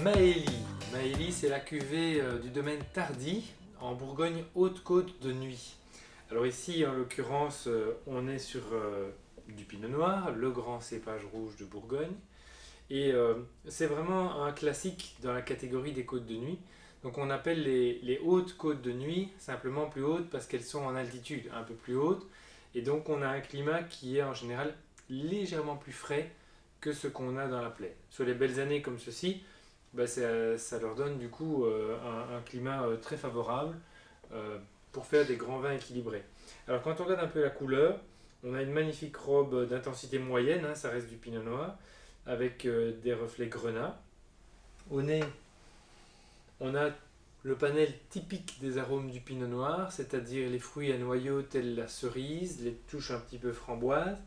Maélie. Maélie, c'est la cuvée du domaine Tardy, en Bourgogne Haute-Côte de Nuit. Alors ici, en l'occurrence, on est sur du pinot noir, le grand cépage rouge de Bourgogne. Et c'est vraiment un classique dans la catégorie des côtes de nuit. Donc on appelle les hautes côtes de nuit simplement plus hautes parce qu'elles sont en altitude un peu plus haute. Et donc on a un climat qui est en général légèrement plus frais que ce qu'on a dans la plaine. Sur les belles années comme ceci, bah, ça leur donne du coup un climat très favorable euh, pour faire des grands vins équilibrés. Alors quand on regarde un peu la couleur, on a une magnifique robe d'intensité moyenne, hein, ça reste du pinot noir, avec des reflets grenat. Au nez, on a le panel typique des arômes du pinot noir, c'est-à-dire les fruits à noyaux tels la cerise, les touches un petit peu framboises.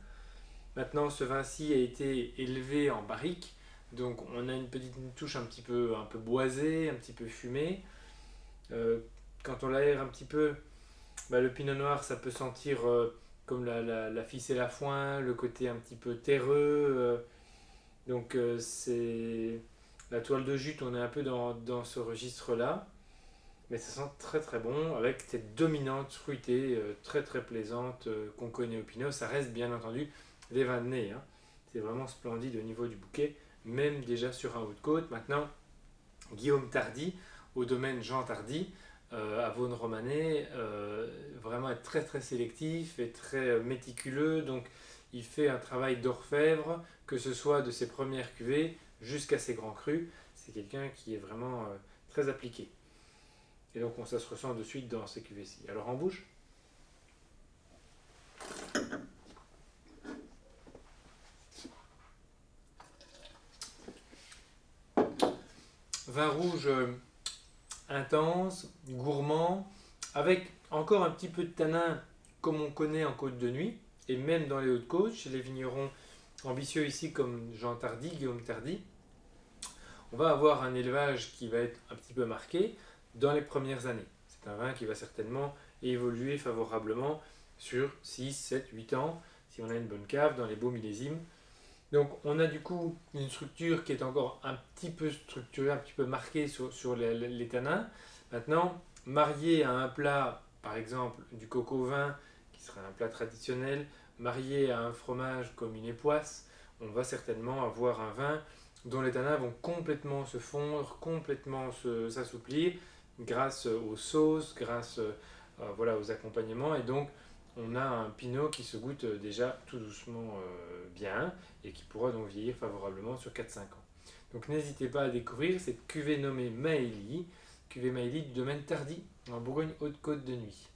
Maintenant, ce vin-ci a été élevé en barrique, donc on a une petite touche un peu boisée, un petit peu fumée. Euh, Quand on l'aère un petit peu, bah, le pinot noir, ça peut sentir comme la ficelle à foin, le côté un petit peu terreux. C'est la toile de jute, on est un peu dans ce registre-là. Mais ça sent très très bon avec cette dominante fruitée très très plaisante qu'on connaît au Pinot. Ça reste bien entendu des vins de nez, hein. C'est vraiment splendide au niveau du bouquet, même déjà sur un haut de côte. Maintenant, Guillaume Tardy, au domaine Jean Tardy, à Vaune-Romanée, vraiment est très très sélectif et très méticuleux. Donc il fait un travail d'orfèvre, que ce soit de ses premières cuvées jusqu'à ses grands crus. C'est quelqu'un qui est vraiment très appliqué. Et donc ça se ressent de suite dans ces cuvées-ci. Alors en bouche, vin rouge intense, gourmand, avec encore un petit peu de tanin comme on connaît en côte de nuit, et même dans les Hautes-Côtes, chez les vignerons ambitieux ici comme Jean Tardy, Guillaume Tardy, on va avoir un élevage qui va être un petit peu marqué dans les premières années. C'est un vin qui va certainement évoluer favorablement sur 6, 7, 8 ans, si on a une bonne cave, dans les beaux millésimes. Donc on a du coup une structure qui est encore un petit peu structurée, un petit peu marquée sur les tanins. Maintenant, marié à un plat, par exemple du coq au vin, qui serait un plat traditionnel, marié à un fromage comme une époisse, on va certainement avoir un vin dont les tanins vont complètement se fondre, complètement s'assouplir grâce aux sauces, grâce voilà, aux accompagnements. Et donc on a un pinot qui se goûte déjà tout doucement bien et qui pourra donc vieillir favorablement sur 4-5 ans. Donc n'hésitez pas à découvrir cette cuvée nommée Maélie, cuvée Maélie du domaine Tardy en Bourgogne Haute-Côte de Nuit.